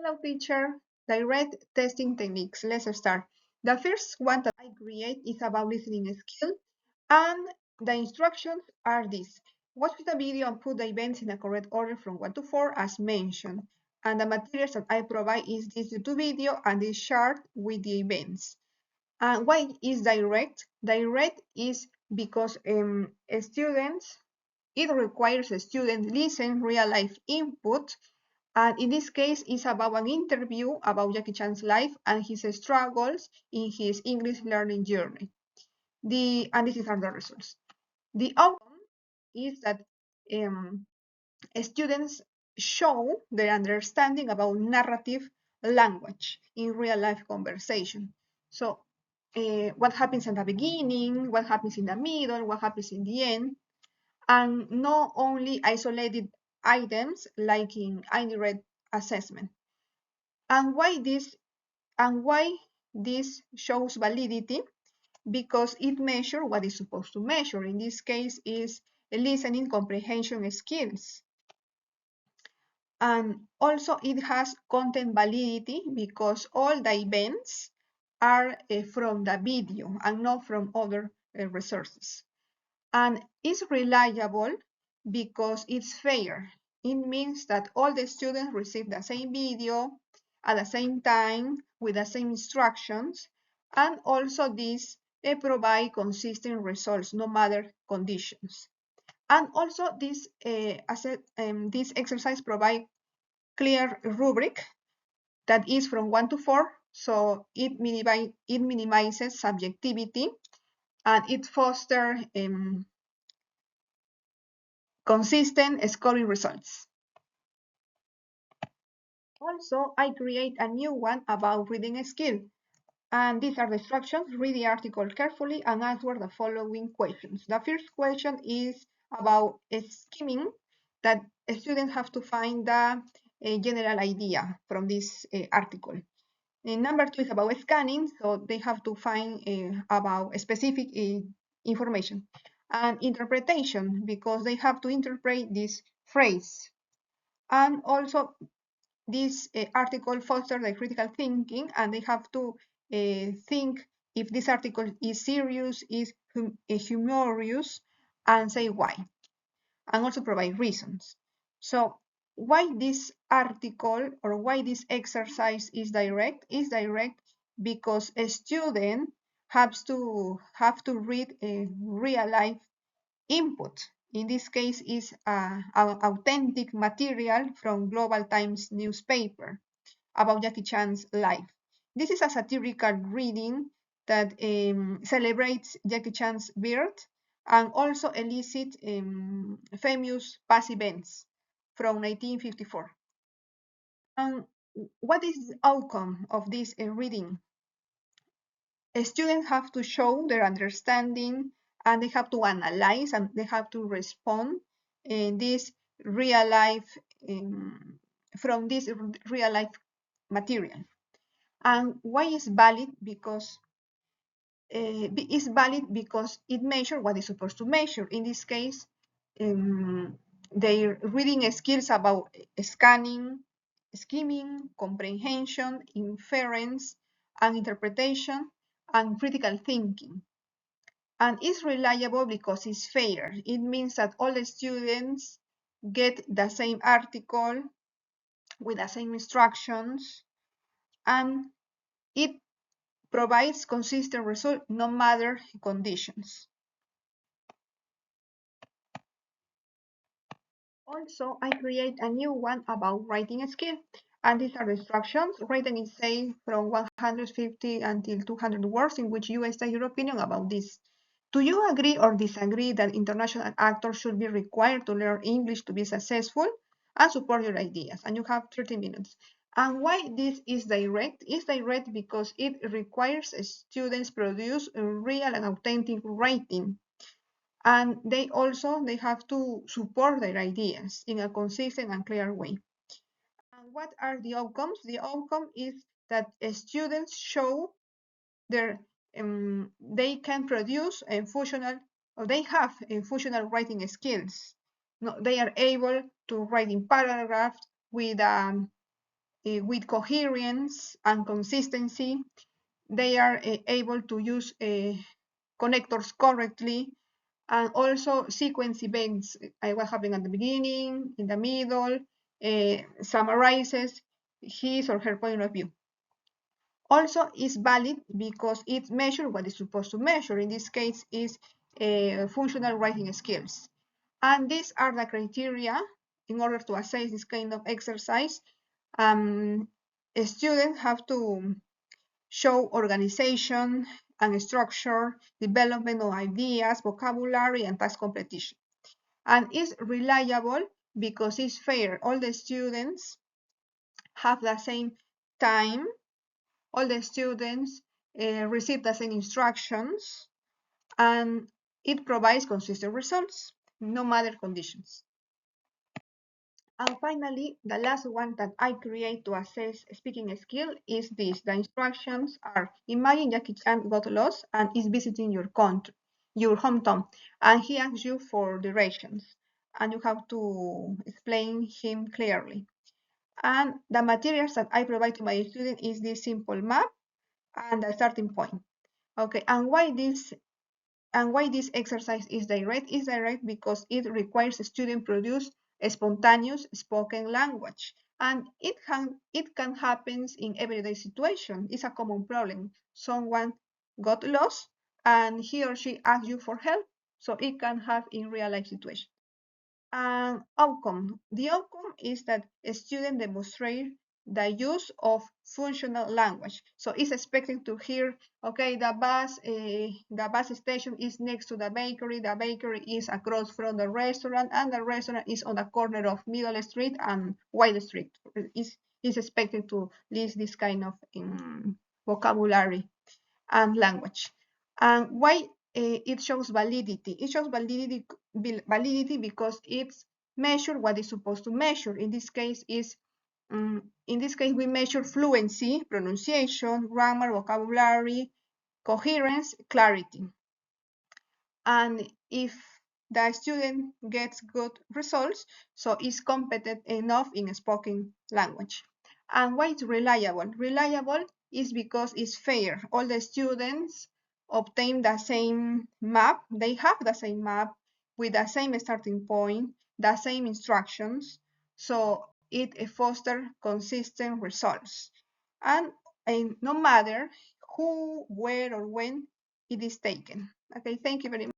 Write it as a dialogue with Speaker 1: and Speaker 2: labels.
Speaker 1: Hello, teacher. Direct testing techniques. Let's start. The first one that I create is about listening skill, and the instructions are these. Watch the video and put the events in a correct order from 1 to 4 as mentioned. And the materials that I provide is this YouTube video and this chart with the events. And why is direct? Direct is because students, it requires a student listen real life input, and in this case, it's about an interview about Jackie Chan's life and his struggles in his English learning journey. And these are the results. The outcome is that students show their understanding about narrative language in real life conversation. So what happens in the beginning, what happens in the middle, what happens in the end, and not only isolated items like in indirect assessment. And why this shows validity? Because it measures what it's supposed to measure. In this case is listening comprehension skills. And also it has content validity because all the events are from the video and not from other resources. And it's reliable because it's fair. It means that all the students receive the same video at the same time with the same instructions, and also this provide consistent results no matter conditions. And also this exercise provide clear rubric that is from 1 to 4, so it minimizes subjectivity and it fosters consistent scoring results. Also, I create a new one about reading skill. And these are the instructions. Read the article carefully and answer the following questions. The first question is about skimming, that students have to find the general idea from this article. Number 2 is about scanning, so they have to find about specific information. And interpretation, because they have to interpret this phrase. And also this article fosters the critical thinking, and they have to think if this article is serious, is humorous, and say why, and also provide reasons. So why this article or why this exercise is direct? Is direct because a student have to read a real life input. In this case is an authentic material from Global Times newspaper about Jackie Chan's life. This is a satirical reading that celebrates Jackie Chan's birth and also elicits famous past events from 1954. And what is the outcome of this reading? Students have to show their understanding, and they have to analyze, and they have to respond in this real life from this real life material. And why is valid? Because it's valid because it measures what it's supposed to measure. In this case, their reading skills about scanning, skimming, comprehension, inference, and interpretation, and critical thinking. And it's reliable because it's fair. It means that all the students get the same article with the same instructions, and it provides consistent result no matter conditions. Also, I create a new one about writing skill, and these are the instructions. Writing essays from 150 until 200 words in which you state your opinion about this. Do you agree or disagree that international actors should be required to learn English to be successful? And support your ideas. And you have 30 minutes. And why this is direct? It's direct because it requires students produce a real and authentic writing. And they have to support their ideas in a consistent and clear way. And what are the outcomes? The outcome is that students show their they can produce a functional, or they have a functional writing skills. No, they are able to write in paragraphs with with coherence and consistency. They are able to use connectors correctly, and also sequence events, what happened at the beginning, in the middle, summarizes his or her point of view. Also is valid because it measures what it's supposed to measure. In this case is functional writing skills. And these are the criteria in order to assess this kind of exercise. Students have to show organization and structure, development of ideas, vocabulary, and task completion. And it's reliable because it's fair. All the students have the same time. All the students receive the same instructions, and it provides consistent results, no matter conditions. And finally, the last one that I create to assess speaking skill is this. The instructions are: imagine Jackie Chan got lost and is visiting your country, your hometown, and he asks you for directions, and you have to explain him clearly. And the materials that I provide to my student is this simple map and the starting point. Okay, and why this exercise is direct? Is direct because it requires a student produce a spontaneous spoken language, and it can happen in everyday situation. It's a common problem. Someone got lost and he or she asks you for help, so it can have in real life situation. And outcome. The outcome is that a student demonstrates the use of functional language. So it's expecting to hear, okay, the bus station is next to the bakery is across from the restaurant, and the restaurant is on the corner of Middle Street and White Street. Is expected to list this kind of vocabulary and language. And why it shows validity? It shows validity because it's measure what it's supposed to measure. In this case, we measure fluency, pronunciation, grammar, vocabulary, coherence, clarity. And if the student gets good results, so is competent enough in spoken language. And why it's reliable? Reliable is because it's fair. All the students obtain the same map. They have the same map with the same starting point, the same instructions. So it fosters consistent results. And no matter who, where, or when it is taken. Okay, thank you very much.